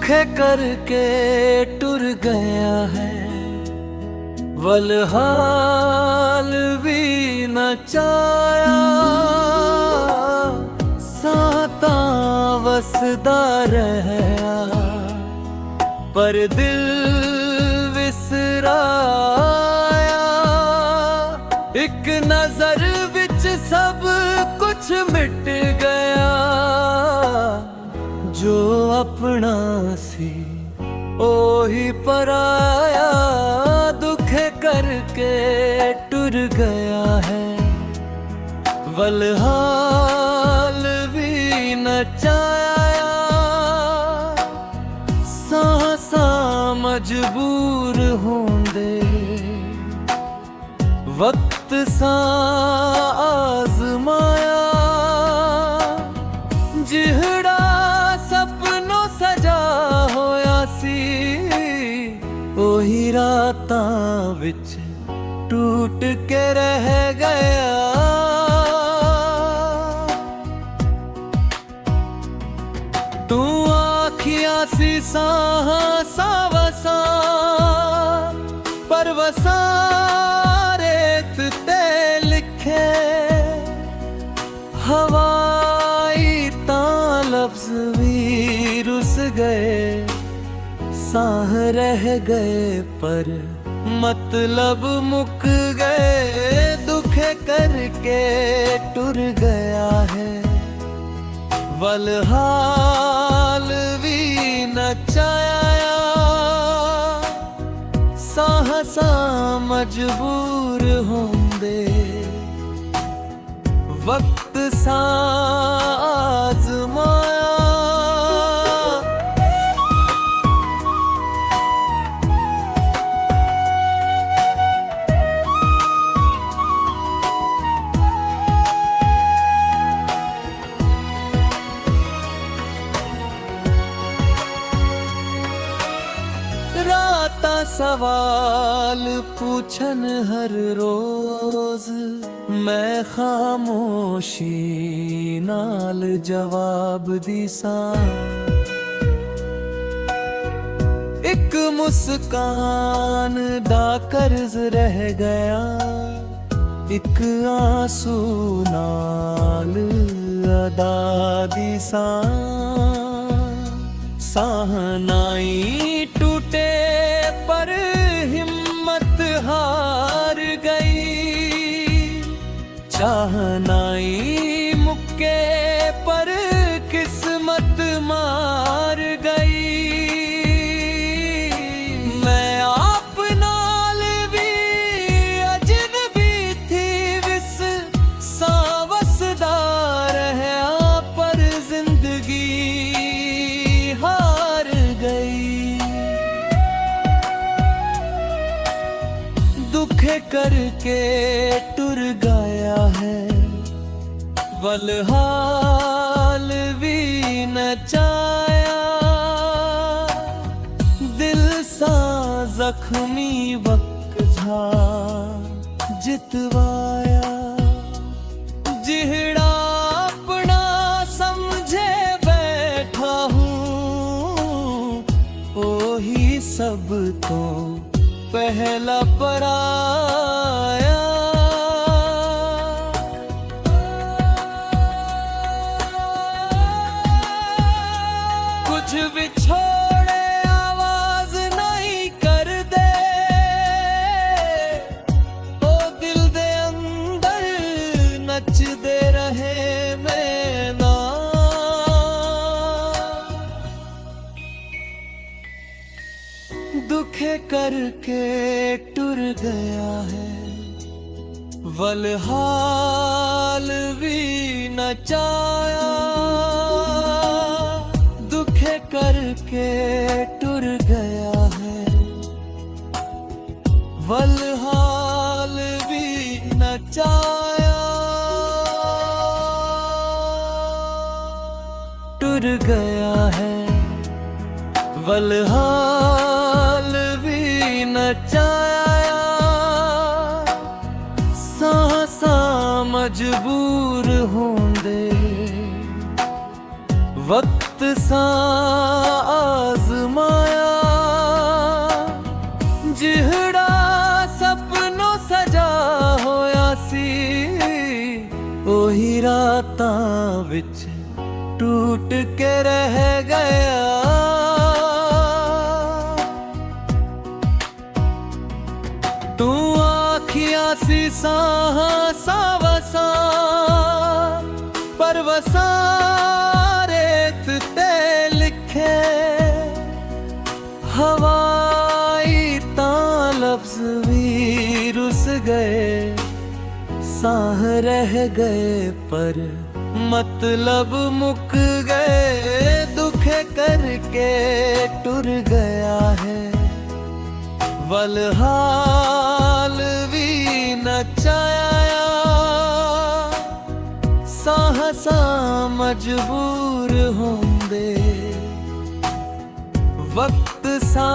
दुखे करके टुर गया है, वलहाल भी न चाया। साता वसदा रहया पर दिल विसराया। एक नजर विच सब कुछ मिट गया, जो अपना सी ओही पराया। दुखे करके टुर गया है, वलहाल भी न चाया। सासा मजबूर होंदे वक्त सा आजमाया। जिहड़ा सपनों सजा होया सी, ओही रातां विच टूट के रह गया। तू आखिया सी साहा सावसा, पर वसा रेत ते लिखे। हवाई तां लफ्ज भी रुस गए, साह रह गए पर मतलब मुक गए। दुखे करके टुर गया है, वलहाल भी न चाया। साहसा मजबूर होंदे वक्त सा आजमाया। राता सवाल पूछन हर रोज, मैं खामोशी नाल जवाब दिसा। एक मुस्कान दा कर्ज रह गया, एक आंसू नाल अदा दिसा। साहनाई टूटे पर हिम्मत हार गई। चाहनाई मुक्के पर किस्मत मार गई। मैं आप नाल भी अजनबी थी, विस सावसदार है पर जिंदगी हार गई। दुखे करके टुर गया है, वलहाल भी न चाया। दिल सा जख्मी वक्त था जितवाया। जिहड़ा अपना समझे बैठा हूँ, ओही सब तो पहला पराया। कुछ विछोड़े आवाज नहीं कर दे, ओ दिल दे अंदर नच दे रहे मेरे नाम। दुखे करके टुर गया है, वलहाल भी न चाया। दुखे करके टुर गया है, वलहाल भी न चाया। टुर गया है, वलहाल भी न चाया। सासा मजबूर होंदे वक्त वक्त सा आजमाया, ਜਿਹੜਾ ਸਪਨੋਂ ਸਜਾ ਹੋਇਆ ਸੀ, ਉਹੀ ਰਾਤਾਂ ਵਿੱਚ ਟੂਟ ਕੇ ਰਹਿ ਗਿਆ। ਤੂੰ ਆਖਿਆ ਸੀ ਸਾਹਾਂ ਸਾਵਸਾਂ, ਪਰ ਵਸਾਂ ਰੇਤ ਤੇ ਲਿਖੇ, ਹਵਾਈ ਤਾਂ ਲਫ਼ਜ਼ ਵੀ ਰੁੱਸ ਗਏ, ਸਾਹ ਰਹਿ ਗਏ ਪਰ मतलब मुक गए। दुखे करके टुर गया है, वलहाल भी नचाया, साहसा मजबूर होंदे, वक्त सा